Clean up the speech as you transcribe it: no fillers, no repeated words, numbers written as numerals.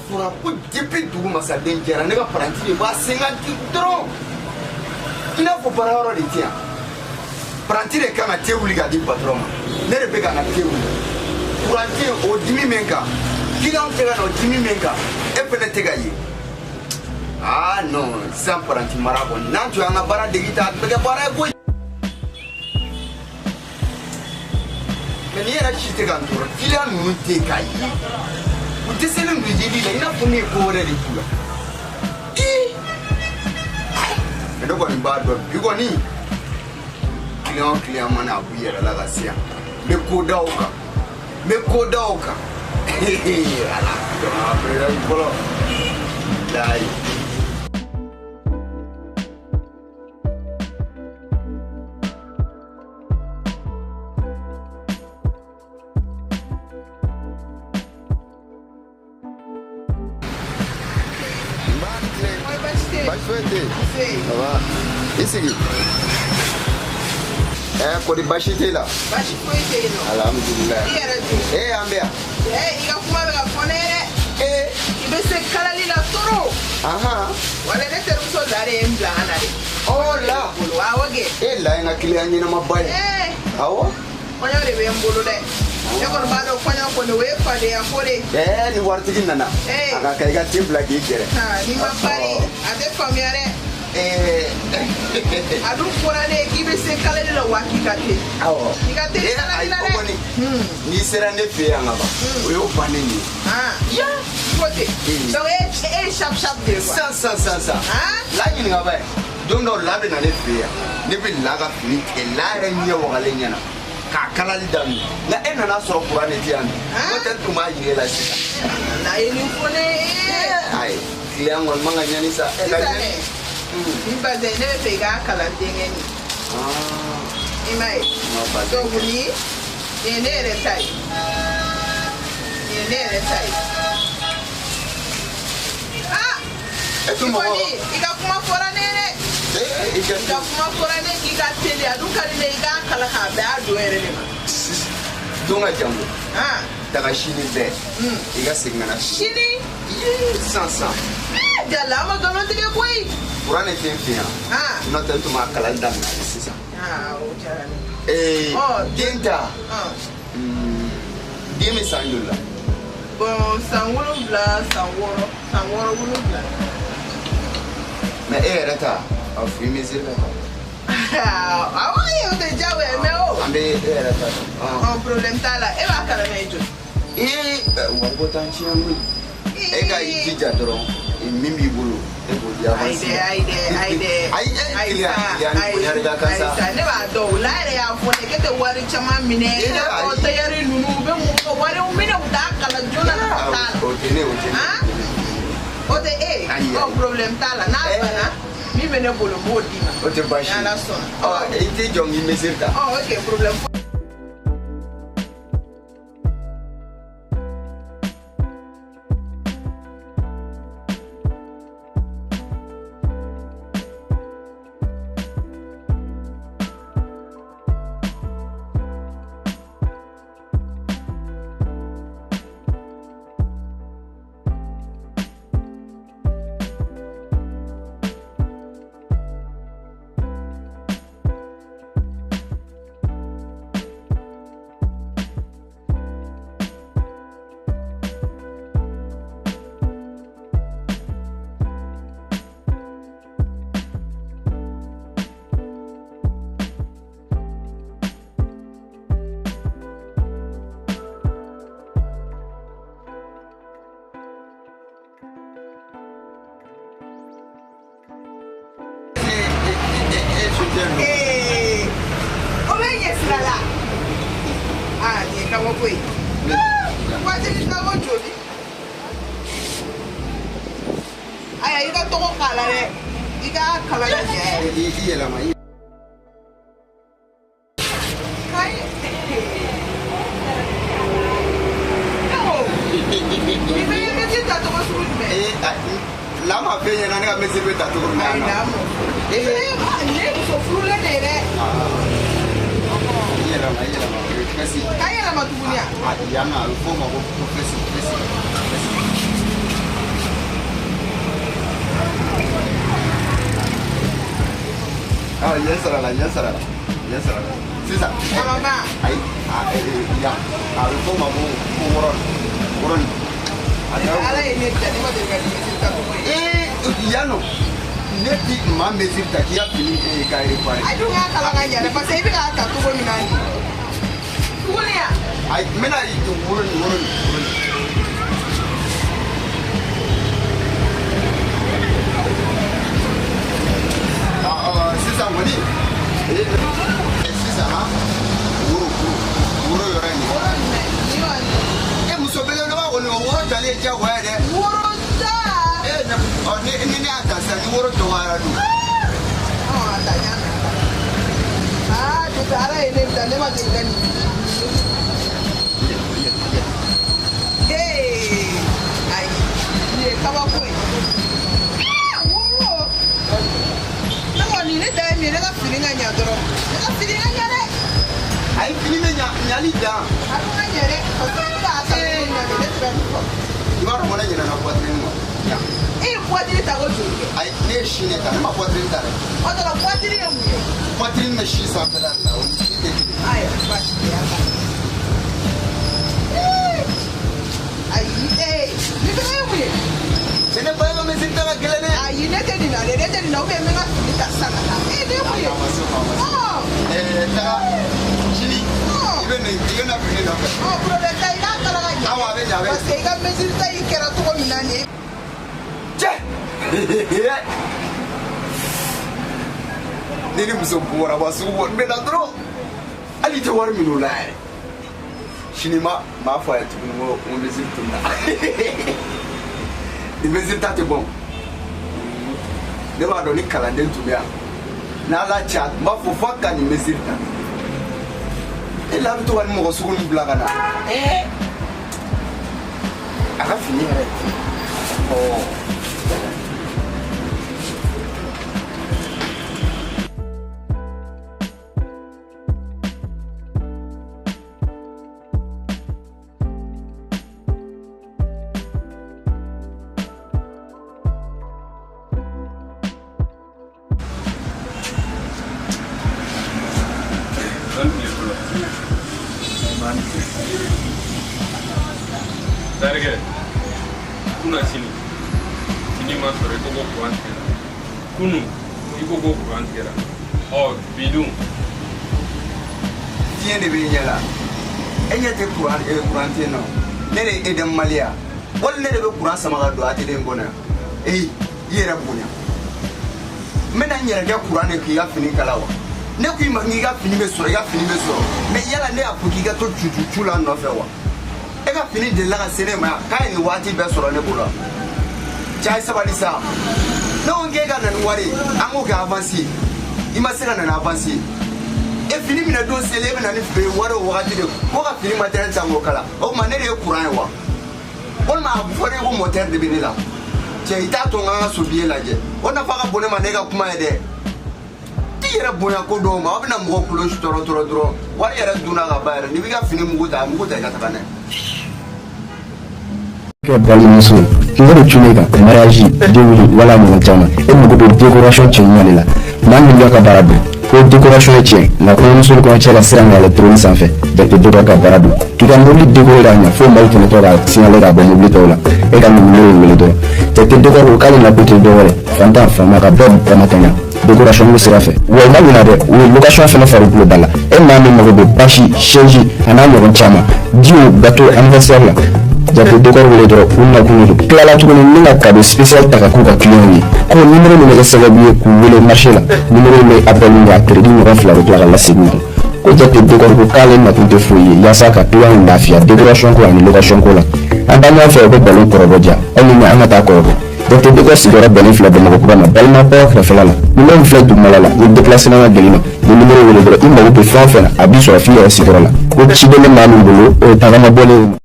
fura ko depuis dugu masaden kɛra ne ka paranti de b'a 50 dɔrɔn i n'a fɔ baara yɔrɔ de tɛ yan paranti de kan ka te wuli ka di patron ma ne de bɛ ka n ka te wuli paranti o dimi min kan client tɛ ka na o dimi min kan e fɛnɛ tɛ ka ye ah non sisan paranti mara kɔni n'an tun y'an ka baara degi ta a tun bɛ kɛ baara ye koyi mais ni yɛrɛ si tɛ ka n tɔɔrɔ client ninnu tɛ ka ye u tɛ se ne don jeli la i n'a fɔ ne ye ko wɛrɛ de k'u la mais ne kɔni b'a dɔn bi kɔni client mana a b'u yɛrɛ la ka se yan n bɛ ko da o kan n bɛ ko da o kan ala fɔlɔ layi. Isigi kodi bashi tela bashi ko tela alhamdulillah ambia iga kuma be ka fonere ibe se kala lila toro aha wala ne teruso dare embla anare oh la awage la ina client ni na mabaye awo onyo de be mbulu de yakon bado konyo ko ne we fade ya fode ni wartigi nana aka kai ga timbla ki kere ni mabari ade famiare adu korane kibe se kala de la wakikate awo ikate kala de ni sera ne fe anga ba o yo fane ni ya kote so sharp de sa la ni ngaba don do la be na ne fe ya ne be la ga fini ke la re ni o gale nyana ka kala dami na ena na so korane ti an ko tan tuma yire la sita na yini fone ai client ngol manga nyani sa imba de ne be ga kala dengeni imai so guni ene retai etumo iga kuma fora nene iga kuma fora ne iga tele aduka ne iga kala ka be adu erele ma donga jambo daga shini be iga sigana shini sansa dala ma dono tige boy Kurane tenfia no tanto ma kala ndam sisa o charani dinta dimi sangula bon sangolo bla sangoro bla na erata afimi zela awaye o de jawe me o ambe erata problem tala e ba kala mejo wango tanchi yangu ega ikija doro mimi bulu aide ne ba do la ya fone kete wari chama mine o tayari nunu be mu ko wari mine uta kala jona ta o de o problem tala na bana mi mene bolo modi o te bashi na so ite jongi mesirta okay problem lama fenya na nga mesi beta to ko na ne so flule dere yela ma kasi ayela ma tunya yana alfo ma ko professor Ah, yes, sir. C'est ça. Aïe, il y a un reforme à mon il y a non. Neti ma mesure ta qui a fini et qui a réparé. Aïe, tu as la gagne, parce que il y a un tout bon minani. Aïe, mais là, il te roule. C'est ça, on dit. C'est ça, hein? Et vous savez, on est allé déjà voir. Nini muso bora basu won me na dro ali te war minu la shinima ma fa ya tuno on bezil tunda di bezil tate bon de ba do ni kala den tubia na la chat ma fo fakka ni bezil ta e la to wan mo su ni blaga na aga finir oh Darge, kuna sini ma sore ko Quran kera. Kunu, iko ko Quran kera. Oh, bidun. Tiens de benyala. Enya te Quran te no. Nere edem malia. Wol nere be Quran sama ga do ate den bona. Yera bunya. Mena nyere ga Quran e ki ya fini kalawa. Ne ku ma ngi ga fini be soro, ga fini be soro. Me yala ne afuki ga to chuchu la no fe wa. E ka fini de la ka sere ma ka ni wati be soro ne bolo. Chai sabali sa. No nge ga na nwari, amu ga avancer. Ima sera na avancer. E fini mi na do sele be na ni fe waro wakati de. Ko ka fini matériel tango kala. O ma ne de Quran wa. On ma fore ko moteur de benela. Chai ita to nga so biye laje. On na fa ka bone ma ne ga kuma de. Yera bonya ko do ma abina mo ko lo toro wari yera duna ga bayar ni biga fini mugo ta ka tabane ke bali muso ngoro chunega mariage deuli wala mo tama e mo do décoration chenyale la man mi ka barado ko décoration che na ko muso ko chela siranga le drone sans fait de do ka barado tu kan mo li décorer nya fo mal ko to ga signale ga bo mo li to la e kan mo le do te décorer ko kala na petit do wala fanta fama ka bon pamatanya décoration mo sera fait wa ma na de o location fa na fa ro bala e ma mi mo be bashi change ana mo chama dio gâteau anniversaire la jate décor wele dro unna kunu klala tu ni na cadeau spécial ta ka ku ka client ni ko numéro ni ga sababu ku wele marché la numéro ni appel ni a crédit ni rafla ro la segunda ko jate décor ko kale na tu de foyer ya saka client na fia décoration ko ni location ko la anda mo fa ko balon ko roja ani na amata ko jate décor sigara balin fla de ko na balma ko rafla la ni mo fla du malala ni déplacer na gelina ni numéro wele dro imma ko fa fa abi so fia sigara la ko ci de na manu bolo o ta na bole